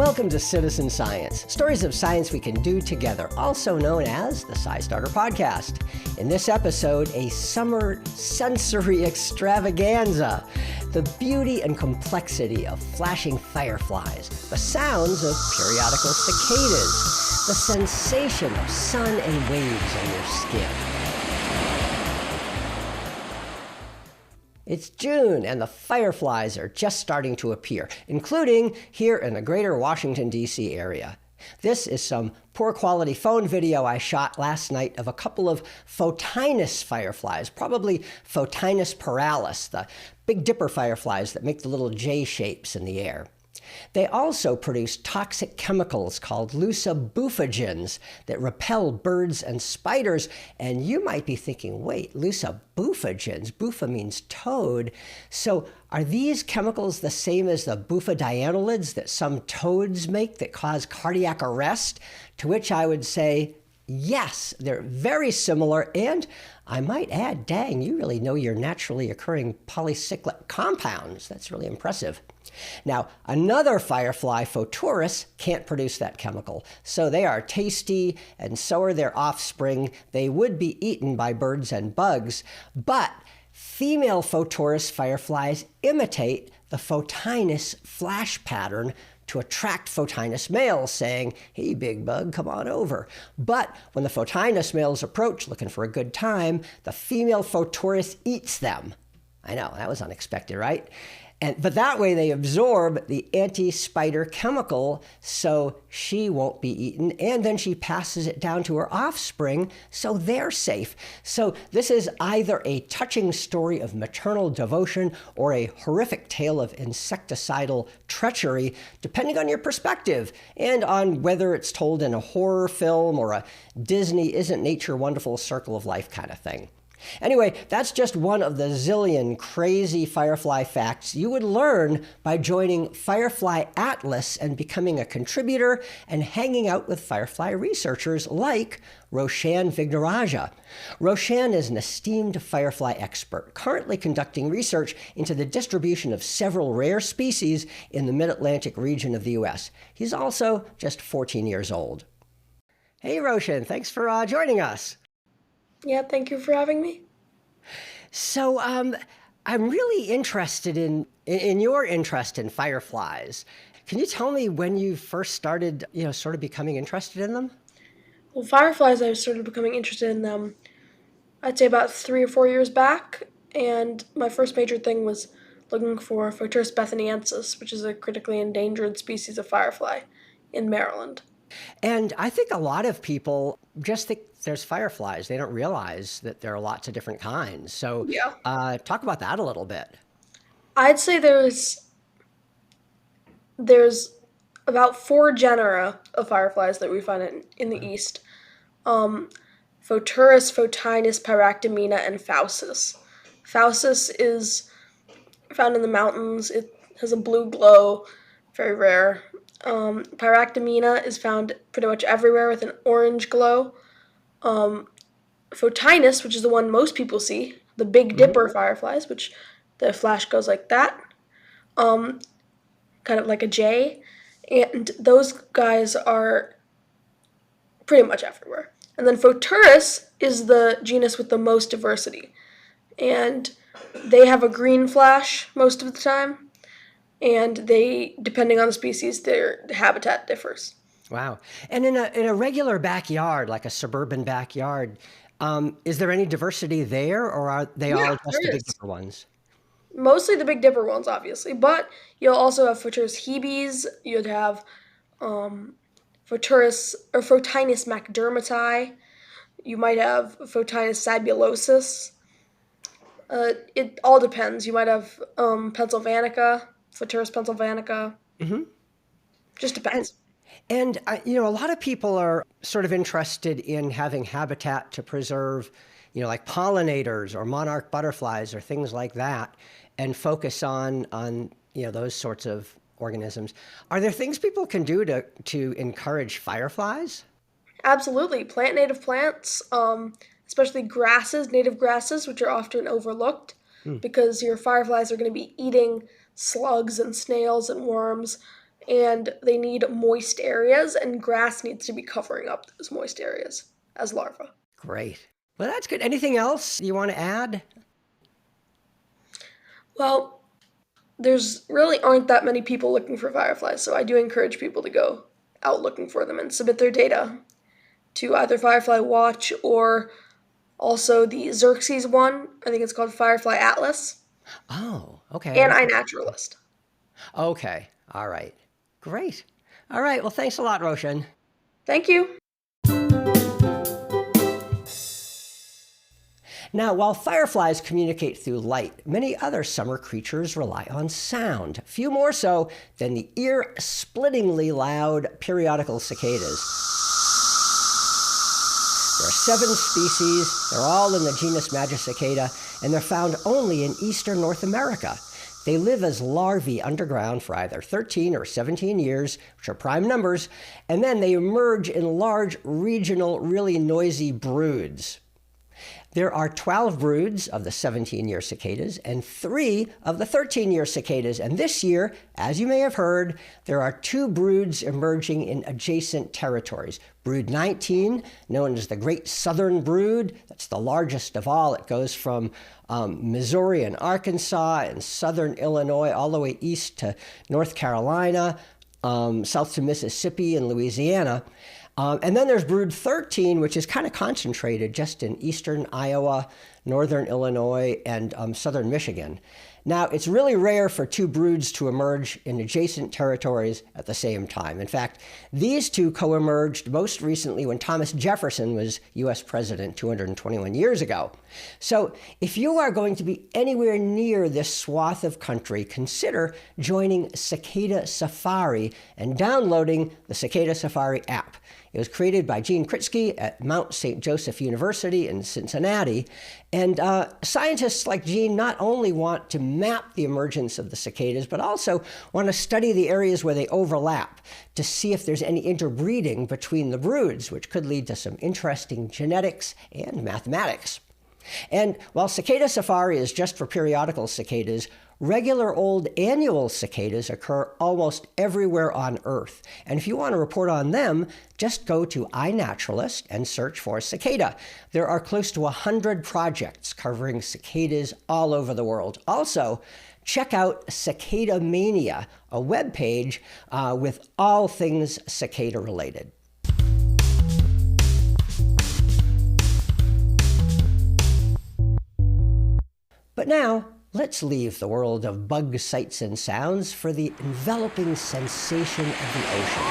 Welcome to Citizen Science, stories of science we can do together, also known as the SciStarter Podcast. In this episode, a summer sensory extravaganza. The beauty and complexity of flashing fireflies, the sounds of periodical cicadas, the sensation of sun and waves on your skin. It's June, and the fireflies are just starting to appear, including here in the greater Washington, D.C. area. This is some poor quality phone video I shot last night of a couple of Photinus fireflies, probably Photinus paralis, the Big Dipper fireflies that make the little J shapes in the air. They also produce toxic chemicals called lucibufogens that repel birds and spiders. And you might be thinking, wait, lucibufogens, bufa means toad. So are these chemicals the same as the bufadienolids that some toads make that cause cardiac arrest? To which I would say, yes, they're very similar. And I might add, dang, you really know your naturally occurring polycyclic compounds. That's really impressive. Now, another firefly, Photurus, can't produce that chemical. So they are tasty, and so are their offspring. They would be eaten by birds and bugs. But female Photurus fireflies imitate the Photinus flash pattern to attract Photinus males, saying, hey, big bug, come on over. But when the Photinus males approach looking for a good time, the female Photurus eats them. I know, that was unexpected, right? But that way they absorb the anti-spider chemical, so she won't be eaten, and then she passes it down to her offspring, so they're safe. So this is either a touching story of maternal devotion or a horrific tale of insecticidal treachery, depending on your perspective, and on whether it's told in a horror film or a Disney Isn't Nature Wonderful Circle of Life kind of thing. Anyway, that's just one of the zillion crazy firefly facts you would learn by joining Firefly Atlas and becoming a contributor and hanging out with firefly researchers like Roshan Vignaraja. Roshan is an esteemed firefly expert, currently conducting research into the distribution of several rare species in the mid-Atlantic region of the U.S. He's also just 14 years old. Hey, Roshan, thanks for joining us. Yeah, thank you for having me. So I'm really interested in your interest in fireflies. Can you tell me when you first started, sort of becoming interested in them? Well, fireflies, I started becoming interested in them, I'd say about 3 or 4 years back, and my first major thing was looking for Photurus bethaniensis, which is a critically endangered species of firefly in Maryland. And I think a lot of people just think there's fireflies. They don't realize that there are lots of different kinds. So talk about that a little bit. I'd say there's about 4 genera of fireflies that we find in the East. Photurus, Photinus, Pyractomina, and Phausis. Phausis is found in the mountains. It has a blue glow, very rare. Pyractomina is found pretty much everywhere with an orange glow. Photinus, which is the one most people see, the Big Dipper fireflies, which the flash goes like that, kind of like a J, and those guys are pretty much everywhere. And then Photurus is the genus with the most diversity, and they have a green flash most of the time. And they, depending on the species, their habitat differs. Wow. And in a regular backyard, like a suburban backyard, is there any diversity there, or are they all just the Big Dipper ones? Mostly the Big Dipper ones, obviously. But you'll also have Photurus hebes. You'd have Photinus macdermati. You might have Photinus sabulosus. It all depends. You might have Pennsylvanica. Photurus pennsylvanica. Just depends. And a lot of people are sort of interested in having habitat to preserve, like pollinators or monarch butterflies or things like that, and focus on those sorts of organisms. Are there things people can do to encourage fireflies? Absolutely. Plant native plants, especially grasses, native grasses, which are often overlooked because your fireflies are going to be eating slugs and snails and worms and they need moist areas, and grass needs to be covering up those moist areas as larvae. Great. Well, that's good. Anything else you want to add? Well, there's really aren't that many people looking for fireflies, so I do encourage people to go out looking for them and submit their data to either Firefly Watch or also the Xerxes one. I think it's called Firefly Atlas Oh, okay. and iNaturalist. Okay. All right. Great. All right. Well, thanks a lot, Roshan. Thank you. Now, while fireflies communicate through light, many other summer creatures rely on sound, few more so than the ear-splittingly loud periodical cicadas. There are 7 species, they're all in the genus Magicicada, and they're found only in eastern North America. They live as larvae underground for either 13 or 17 years, which are prime numbers, and then they emerge in large regional, really noisy broods. There are 12 broods of the 17-year cicadas and 3 of the 13-year cicadas. And this year, as you may have heard, there are 2 broods emerging in adjacent territories. Brood 19, known as the Great Southern Brood, that's the largest of all. It goes from Missouri and Arkansas and southern Illinois all the way east to North Carolina, south to Mississippi and Louisiana. And then there's brood 13, which is kind of concentrated just in eastern Iowa, northern Illinois, and southern Michigan. Now, it's really rare for 2 broods to emerge in adjacent territories at the same time. In fact, these 2 co-emerged most recently when Thomas Jefferson was U.S. president 221 years ago. So if you are going to be anywhere near this swath of country, consider joining Cicada Safari and downloading the Cicada Safari app. It was created by Gene Kritsky at Mount St. Joseph University in Cincinnati. And scientists like Gene not only want to map the emergence of the cicadas, but also want to study the areas where they overlap to see if there's any interbreeding between the broods, which could lead to some interesting genetics and mathematics. And while Cicada Safari is just for periodical cicadas, regular old annual cicadas occur almost everywhere on Earth. And if you want to report on them, just go to iNaturalist and search for cicada. There are close to 100 projects covering cicadas all over the world. Also, check out Cicada Mania, a webpage with all things cicada related. But now, let's leave the world of bug sights and sounds for the enveloping sensation of the ocean.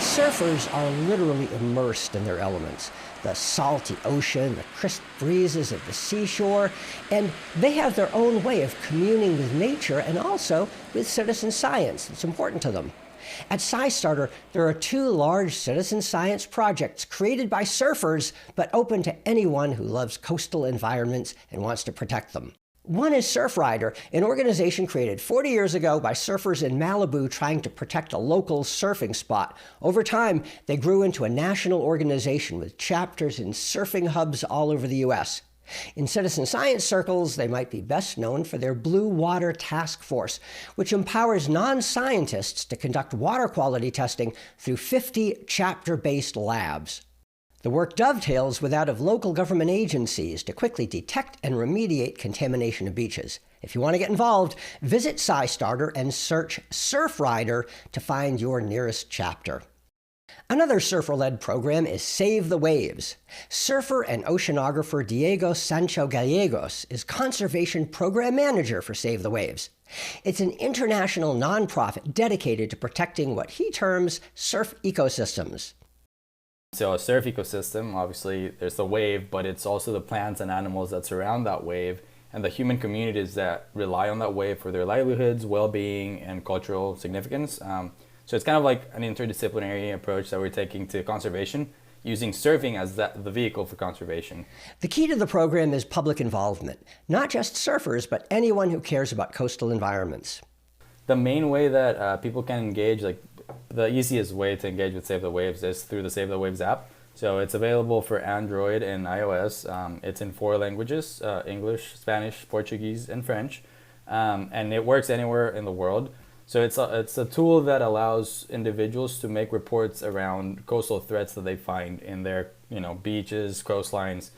Surfers are literally immersed in their elements. The salty ocean, the crisp breezes of the seashore, and they have their own way of communing with nature and also with citizen science that's important to them. At SciStarter, there are 2 large citizen science projects created by surfers, but open to anyone who loves coastal environments and wants to protect them. One is Surfrider, an organization created 40 years ago by surfers in Malibu trying to protect a local surfing spot. Over time, they grew into a national organization with chapters in surfing hubs all over the U.S. In citizen science circles, they might be best known for their Blue Water Task Force, which empowers non-scientists to conduct water quality testing through 50 chapter-based labs. The work dovetails with that of local government agencies to quickly detect and remediate contamination of beaches. If you want to get involved, visit SciStarter and search Surfrider to find your nearest chapter. Another surfer-led program is Save the Waves. Surfer and oceanographer Diego Sancho Gallegos is Conservation Program Manager for Save the Waves. It's an international nonprofit dedicated to protecting what he terms surf ecosystems. So a surf ecosystem, obviously there's the wave, but it's also the plants and animals that surround that wave and the human communities that rely on that wave for their livelihoods, well-being, and cultural significance. So it's kind of like an interdisciplinary approach that we're taking to conservation, using surfing as the vehicle for conservation. The key to the program is public involvement, not just surfers, but anyone who cares about coastal environments. The main way that people can engage, like the easiest way to engage with Save the Waves is through the Save the Waves app. So it's available for Android and iOS. It's in 4 languages, English, Spanish, Portuguese, and French. And it works anywhere in the world. So it's a tool that allows individuals to make reports around coastal threats that they find in their beaches, coastlines,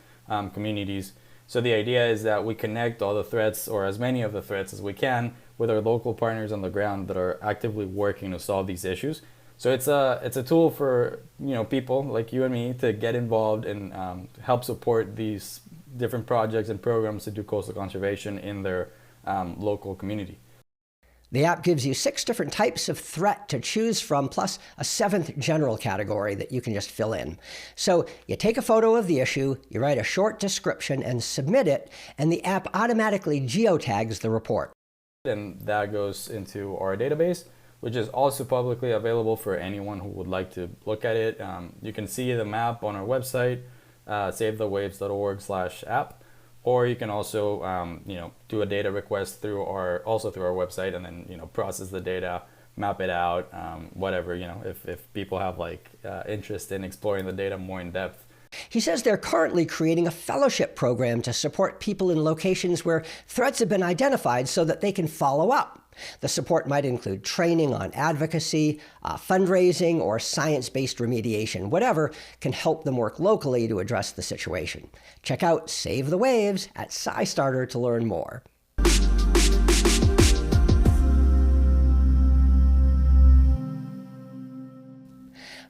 communities. So the idea is that we connect all the threats, or as many of the threats as we can, with our local partners on the ground that are actively working to solve these issues. So it's a tool for people like you and me to get involved and help support these different projects and programs to do coastal conservation in their local community. The app gives you 6 different types of threat to choose from, plus a 7th general category that you can just fill in. So you take a photo of the issue, you write a short description and submit it, and the app automatically geotags the report. And that goes into our database, which is also publicly available for anyone who would like to look at it. You can see the map on our website, savethewaves.org/app. Or you can also, do a data request through our website, and then process the data, map it out, whatever. If people have interest in exploring the data more in depth. He says they're currently creating a fellowship program to support people in locations where threats have been identified so that they can follow up. The support might include training on advocacy, fundraising, or science-based remediation. Whatever can help them work locally to address the situation. Check out Save the Waves at SciStarter to learn more.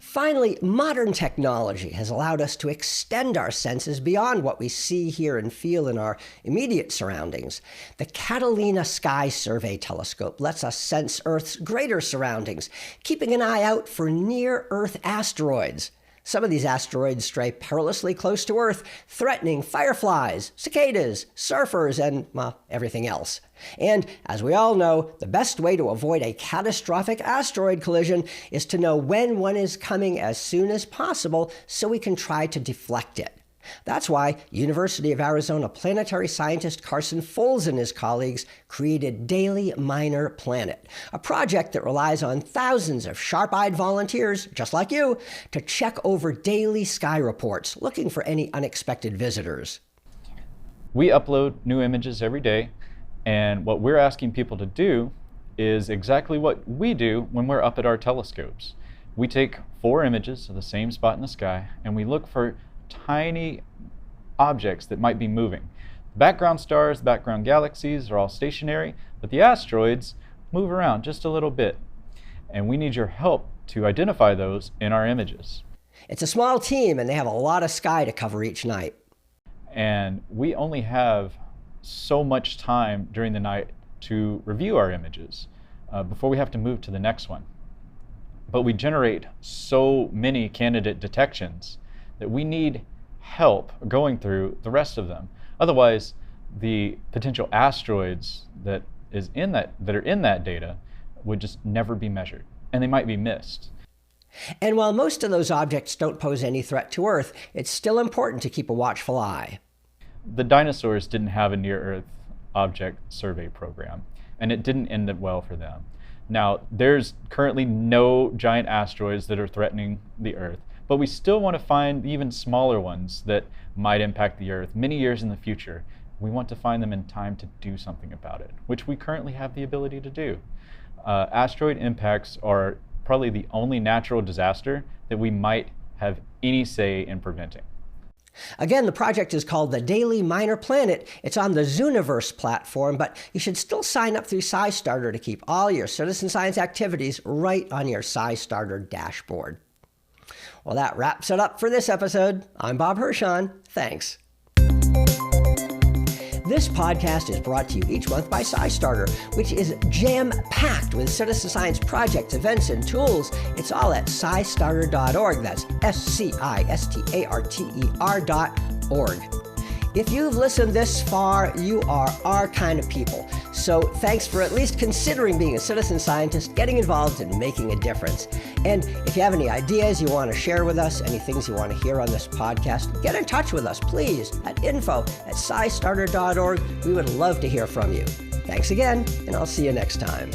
Finally, modern technology has allowed us to extend our senses beyond what we see, hear, and feel in our immediate surroundings. The Catalina Sky Survey Telescope lets us sense Earth's greater surroundings, keeping an eye out for near-Earth asteroids. Some of these asteroids stray perilously close to Earth, threatening fireflies, cicadas, surfers, and, everything else. And, as we all know, the best way to avoid a catastrophic asteroid collision is to know when one is coming as soon as possible so we can try to deflect it. That's why University of Arizona planetary scientist Carson Foles and his colleagues created Daily Minor Planet, a project that relies on thousands of sharp-eyed volunteers, just like you, to check over daily sky reports, looking for any unexpected visitors. We upload new images every day, and what we're asking people to do is exactly what we do when we're up at our telescopes. We take 4 images of the same spot in the sky, and we look for tiny objects that might be moving. Background stars, background galaxies are all stationary, but the asteroids move around just a little bit. And we need your help to identify those in our images. It's a small team, and they have a lot of sky to cover each night. And we only have so much time during the night to review our images before we have to move to the next one. But we generate so many candidate detections that we need help going through the rest of them. Otherwise, the potential asteroids that are in that data would just never be measured, and they might be missed. And while most of those objects don't pose any threat to Earth, it's still important to keep a watchful eye. The dinosaurs didn't have a near-Earth object survey program, and it didn't end up well for them. Now, there's currently no giant asteroids that are threatening the Earth, but we still want to find even smaller ones that might impact the Earth many years in the future. We want to find them in time to do something about it, which we currently have the ability to do. Asteroid impacts are probably the only natural disaster that we might have any say in preventing. Again, the project is called the Daily Minor Planet. It's on the Zooniverse platform, but you should still sign up through SciStarter to keep all your citizen science activities right on your SciStarter dashboard. Well, that wraps it up for this episode. I'm Bob Hirshon. Thanks. This podcast is brought to you each month by SciStarter, which is jam-packed with citizen science projects, events, and tools. It's all at SciStarter.org. That's SciStarter.org. If you've listened this far, you are our kind of people. So thanks for at least considering being a citizen scientist, getting involved, and making a difference. And if you have any ideas you want to share with us, any things you want to hear on this podcast, get in touch with us, please, at info@SciStarter.org. We would love to hear from you. Thanks again, and I'll see you next time.